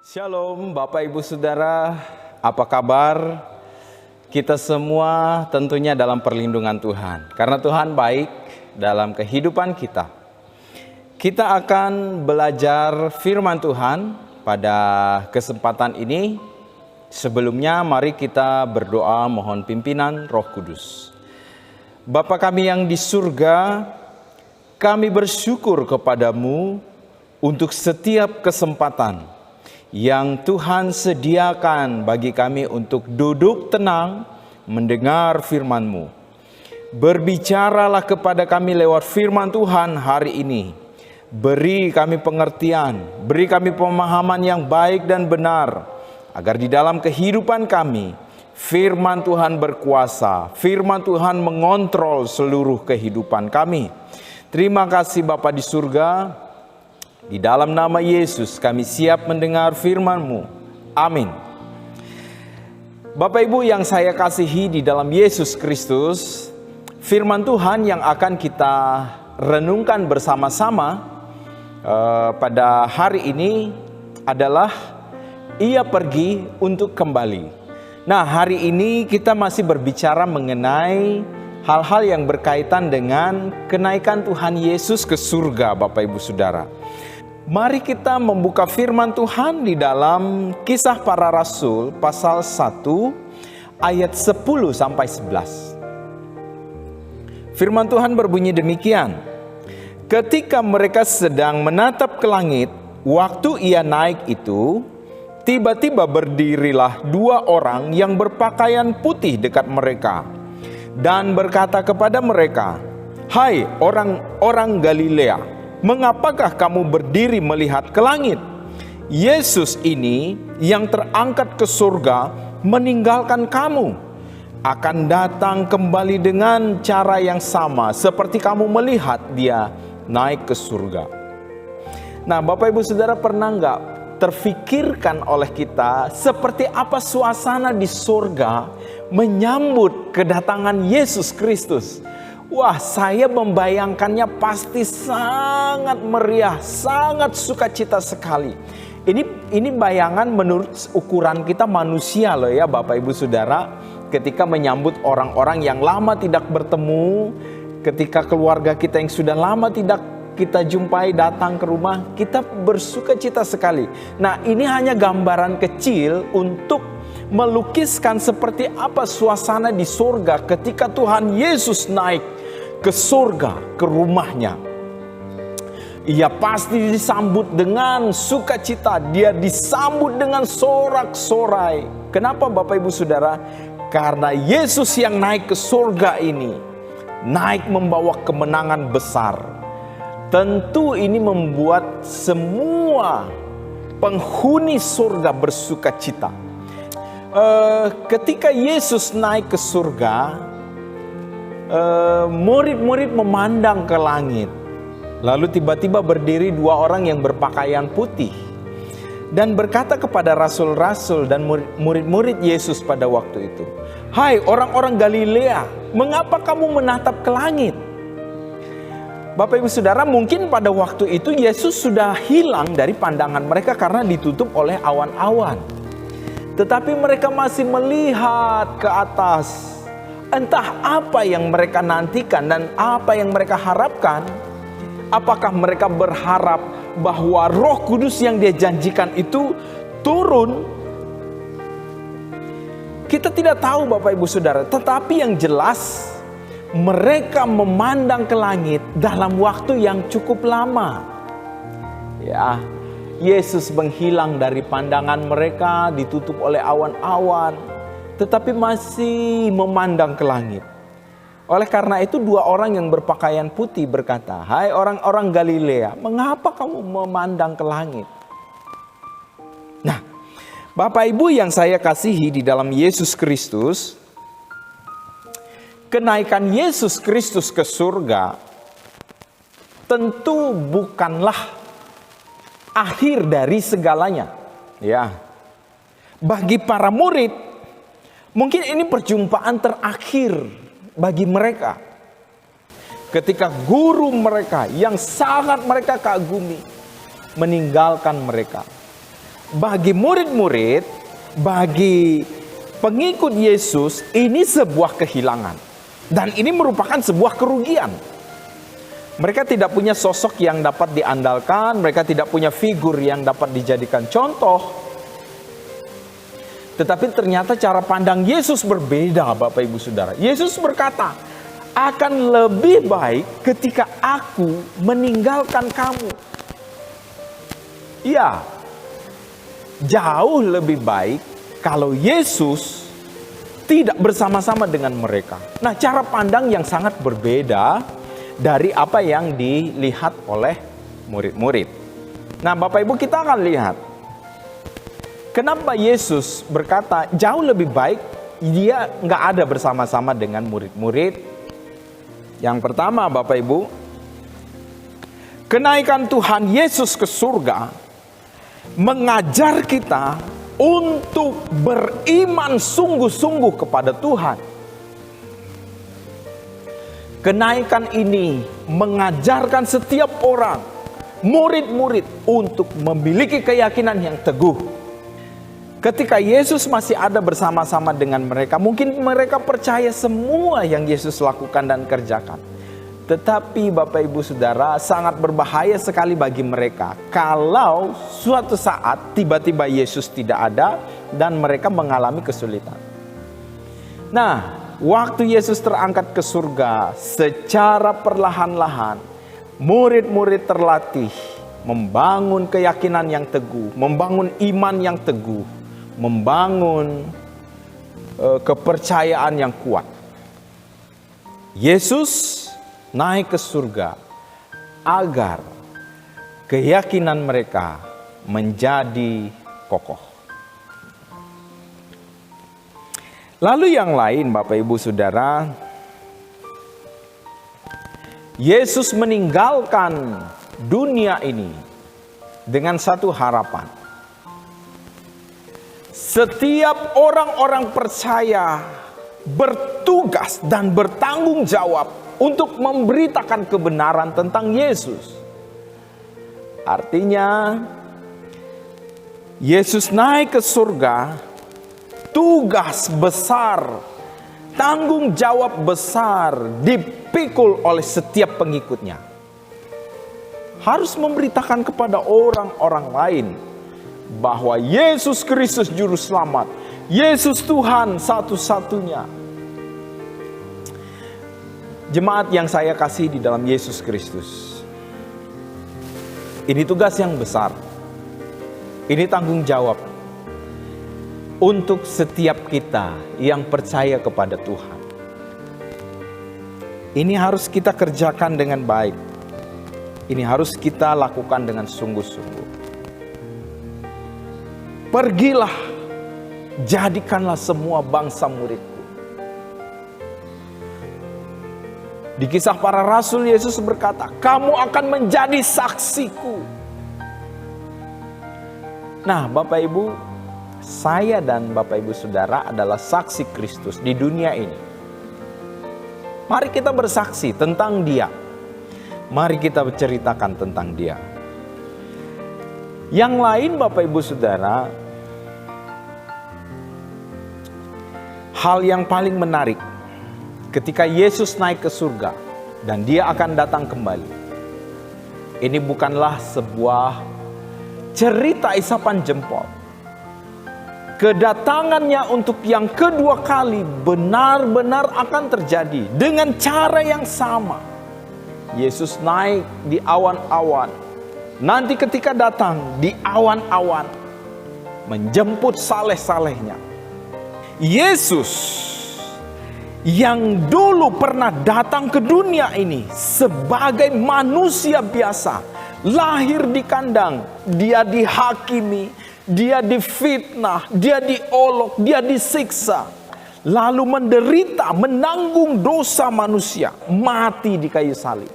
Shalom Bapak Ibu Saudara, apa kabar? Kita semua tentunya dalam perlindungan Tuhan. Karena Tuhan baik dalam kehidupan kita. Kita akan belajar firman Tuhan pada kesempatan ini. Sebelumnya mari kita berdoa mohon pimpinan Roh Kudus. Bapa kami yang di surga, kami bersyukur kepadamu untuk setiap kesempatan yang Tuhan sediakan bagi kami untuk duduk tenang mendengar firman-Mu. Berbicaralah kepada kami lewat firman Tuhan hari ini. Beri kami pengertian, beri kami pemahaman yang baik dan benar, agar di dalam kehidupan kami, firman Tuhan berkuasa, firman Tuhan mengontrol seluruh kehidupan kami. Terima kasih Bapa di surga. Di dalam nama Yesus kami siap mendengar firman-Mu. Amin. Bapak Ibu yang saya kasihi di dalam Yesus Kristus, firman Tuhan yang akan kita renungkan bersama-sama pada hari ini adalah Ia pergi untuk kembali. Nah, hari ini kita masih berbicara mengenai hal-hal yang berkaitan dengan kenaikan Tuhan Yesus ke surga, Bapak Ibu Saudara. Mari kita membuka firman Tuhan di dalam Kisah Para Rasul pasal 1 ayat 10 sampai 11. Firman Tuhan berbunyi demikian. Ketika mereka sedang menatap ke langit, waktu Ia naik itu, tiba-tiba berdirilah dua orang yang berpakaian putih dekat mereka dan berkata kepada mereka, "Hai orang-orang Galilea, mengapakah kamu berdiri melihat ke langit? Yesus ini yang terangkat ke surga meninggalkan kamu, akan datang kembali dengan cara yang sama seperti kamu melihat Dia naik ke surga." Nah, Bapak Ibu Saudara, pernah nggak terfikirkan oleh kita seperti apa suasana di surga menyambut kedatangan Yesus Kristus? Wah, saya membayangkannya pasti sangat meriah, sangat sukacita sekali. Ini bayangan menurut ukuran kita manusia loh ya Bapak Ibu Saudara. Ketika menyambut orang-orang yang lama tidak bertemu, ketika keluarga kita yang sudah lama tidak kita jumpai datang ke rumah, kita bersukacita sekali. Nah, ini hanya gambaran kecil untuk melukiskan seperti apa suasana di surga ketika Tuhan Yesus naik ke surga, ke rumahnya. Ia pasti disambut dengan sukacita, Dia disambut dengan sorak-sorai. Kenapa Bapak Ibu Saudara? Karena Yesus yang naik ke surga ini naik membawa kemenangan besar. Tentu ini membuat semua penghuni surga bersukacita. Ketika Yesus naik ke surga, murid-murid memandang ke langit. Lalu tiba-tiba berdiri dua orang yang berpakaian putih dan berkata kepada rasul-rasul dan murid-murid Yesus pada waktu itu, "Hai orang-orang Galilea, mengapa kamu menatap ke langit?" Bapak Ibu Saudara, mungkin pada waktu itu Yesus sudah hilang dari pandangan mereka karena ditutup oleh awan-awan. Tetapi mereka masih melihat ke atas. Entah apa yang mereka nantikan dan apa yang mereka harapkan. Apakah mereka berharap bahwa Roh Kudus yang Dia janjikan itu turun? Kita tidak tahu Bapak Ibu Saudara. Tetapi yang jelas mereka memandang ke langit dalam waktu yang cukup lama. Ya, Yesus menghilang dari pandangan mereka, ditutup oleh awan-awan, tetapi masih memandang ke langit. Oleh karena itu dua orang yang berpakaian putih berkata, "Hai orang-orang Galilea, mengapa kamu memandang ke langit?" Nah, Bapak Ibu yang saya kasihi di dalam Yesus Kristus, kenaikan Yesus Kristus ke surga tentu bukanlah akhir dari segalanya. Ya, bagi para murid, mungkin ini perjumpaan terakhir bagi mereka. Ketika guru mereka yang sangat mereka kagumi meninggalkan mereka. bagi murid-murid, bagi pengikut Yesus, ini sebuah kehilangan. Dan ini merupakan sebuah kerugian. Mereka tidak punya sosok yang dapat diandalkan, mereka tidak punya figur yang dapat dijadikan contoh. Tetapi ternyata cara pandang Yesus berbeda, Bapak Ibu Saudara. Yesus berkata, akan lebih baik ketika aku meninggalkan kamu. Ya, jauh lebih baik kalau Yesus tidak bersama-sama dengan mereka. Nah, cara pandang yang sangat berbeda dari apa yang dilihat oleh murid-murid. Nah, Bapak Ibu, kita akan lihat kenapa Yesus berkata jauh lebih baik dia nggak ada bersama-sama dengan murid-murid. Yang pertama, Bapak Ibu, kenaikan Tuhan Yesus ke surga mengajar kita untuk beriman sungguh-sungguh kepada Tuhan. Kenaikan ini mengajarkan setiap orang, murid-murid, untuk memiliki keyakinan yang teguh. Ketika Yesus masih ada bersama-sama dengan mereka, mungkin mereka percaya semua yang Yesus lakukan dan kerjakan. Tetapi Bapak Ibu Saudara, sangat berbahaya sekali bagi mereka kalau suatu saat tiba-tiba Yesus tidak ada dan mereka mengalami kesulitan. Nah, waktu Yesus terangkat ke surga, secara perlahan-lahan murid-murid terlatih membangun keyakinan yang teguh, membangun iman yang teguh, membangun kepercayaan yang kuat. Yesus naik ke surga agar keyakinan mereka menjadi kokoh. Lalu yang lain, Bapak Ibu Saudara, Yesus meninggalkan dunia ini dengan satu harapan. Setiap orang-orang percaya bertugas dan bertanggung jawab untuk memberitakan kebenaran tentang Yesus. Artinya, Yesus naik ke surga, tugas besar, tanggung jawab besar dipikul oleh setiap pengikutnya. Harus memberitakan kepada orang-orang lain bahwa Yesus Kristus Juru Selamat, Yesus Tuhan satu-satunya. Jemaat yang saya kasih di dalam Yesus Kristus, ini tugas yang besar, ini tanggung jawab untuk setiap kita yang percaya kepada Tuhan. Ini harus kita kerjakan dengan baik, ini harus kita lakukan dengan sungguh-sungguh. Pergilah, jadikanlah semua bangsa muridku. Di Kisah Para Rasul, Yesus berkata, kamu akan menjadi saksiku. Nah, Bapak Ibu, saya dan Bapak Ibu Saudara adalah saksi Kristus di dunia ini. Mari kita bersaksi tentang Dia. Mari kita berceritakan tentang Dia. Yang lain, Bapak Ibu Saudara, hal yang paling menarik ketika Yesus naik ke surga dan Dia akan datang kembali. Ini bukanlah sebuah cerita isapan jempol. Kedatangannya untuk yang kedua kali benar-benar akan terjadi dengan cara yang sama. Yesus naik di awan-awan. Nanti ketika datang di awan-awan, menjemput saleh-salehnya. Yesus yang dulu pernah datang ke dunia ini sebagai manusia biasa, lahir di kandang, Dia dihakimi, Dia difitnah, Dia diolok, Dia disiksa, lalu menderita, menanggung dosa manusia, mati di kayu salib.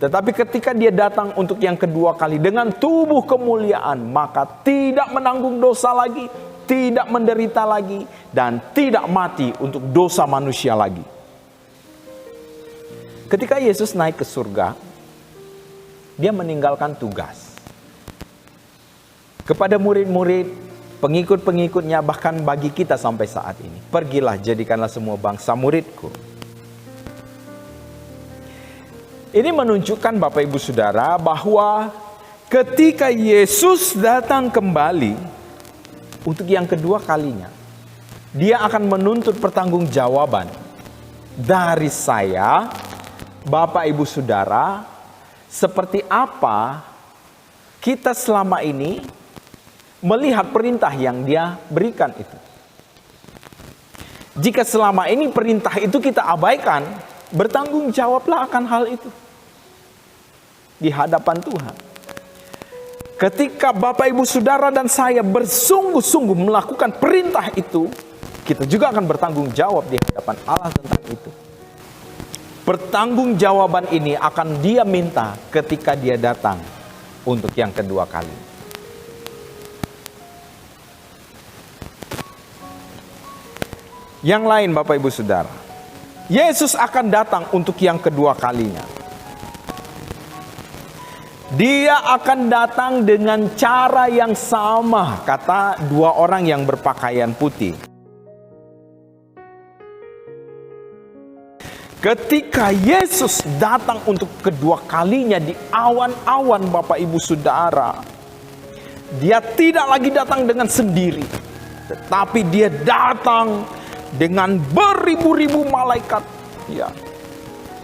Tetapi ketika Dia datang untuk yang kedua kali dengan tubuh kemuliaan, maka tidak menanggung dosa lagi, tidak menderita lagi, dan tidak mati untuk dosa manusia lagi. Ketika Yesus naik ke surga, Dia meninggalkan tugas. kepada murid-murid, pengikut-pengikutnya, bahkan bagi kita sampai saat ini. Pergilah, jadikanlah semua bangsa muridku. Ini menunjukkan Bapak Ibu Saudara bahwa ketika Yesus datang kembali untuk yang kedua kalinya, Dia akan menuntut pertanggungjawaban dari saya, Bapak Ibu Saudara, seperti apa kita selama ini melihat perintah yang Dia berikan itu. Jika selama ini perintah itu kita abaikan, bertanggung jawablah akan hal itu di hadapan Tuhan. Ketika Bapak Ibu Saudara dan saya bersungguh-sungguh melakukan perintah itu, kita juga akan bertanggung jawab di hadapan Allah tentang itu. Pertanggungjawaban ini akan Dia minta ketika Dia datang untuk yang kedua kali. Yang lain Bapak Ibu Saudara, Yesus akan datang untuk yang kedua kalinya. Dia akan datang dengan cara yang sama, kata dua orang yang berpakaian putih. Ketika Yesus datang untuk kedua kalinya di awan-awan Bapak Ibu Saudara, Dia tidak lagi datang dengan sendiri, tetapi Dia datang dengan beribu-ribu malaikat, ya,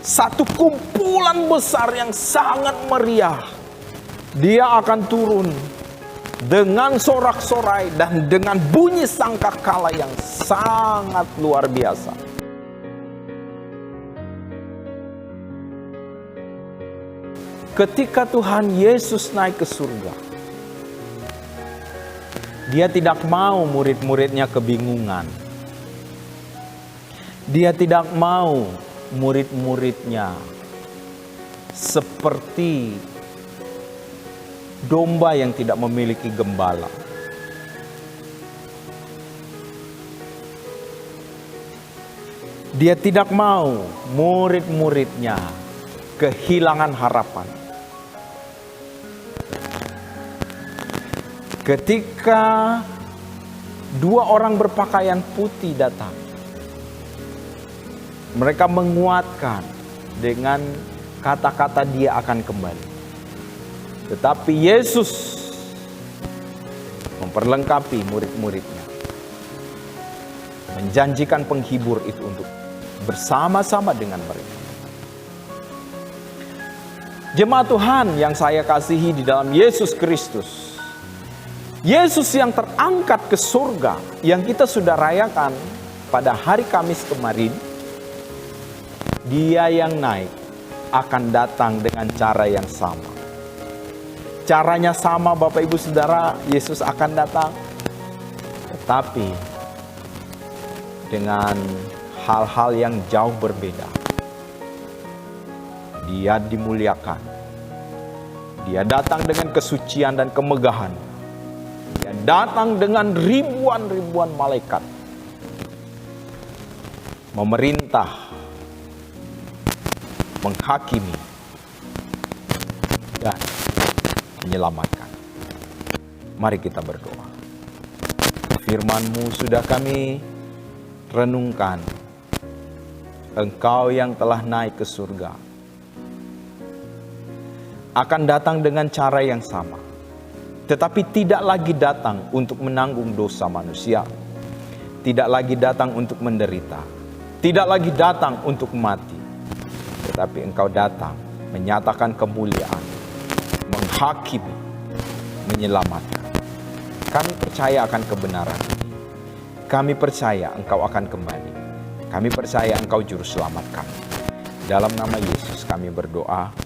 satu kumpulan besar yang sangat meriah. Dia akan turun dengan sorak-sorai dan dengan bunyi sangkakala yang sangat luar biasa. Ketika Tuhan Yesus naik ke surga, Dia tidak mau murid-muridnya kebingungan. Dia tidak mau murid-muridnya seperti domba yang tidak memiliki gembala. Dia tidak mau murid-muridnya kehilangan harapan. Ketika dua orang berpakaian putih datang, mereka menguatkan dengan kata-kata Dia akan kembali. Tetapi Yesus memperlengkapi murid-muridnya, menjanjikan penghibur itu untuk bersama-sama dengan mereka. Jemaat Tuhan yang saya kasihi di dalam Yesus Kristus, Yesus yang terangkat ke surga, yang kita sudah rayakan pada hari Kamis kemarin, Dia yang naik akan datang dengan cara yang sama. Caranya sama Bapak Ibu Saudara, Yesus akan datang, tetapi dengan hal-hal yang jauh berbeda. Dia dimuliakan. Dia datang dengan kesucian dan kemegahan. Dia datang dengan ribuan-ribuan malaikat. Memerintah, menghakimi, dan menyelamatkan. Mari kita berdoa. Firman-Mu sudah kami renungkan. Engkau yang telah naik ke surga akan datang dengan cara yang sama, tetapi tidak lagi datang untuk menanggung dosa manusia, tidak lagi datang untuk menderita, tidak lagi datang untuk mati, tetapi Engkau datang menyatakan kemuliaan, menghakimi, menyelamatkan. Kami percaya akan kebenaran ini. Kami percaya Engkau akan kembali. Kami percaya Engkau juru selamat kami. Dalam nama Yesus kami berdoa.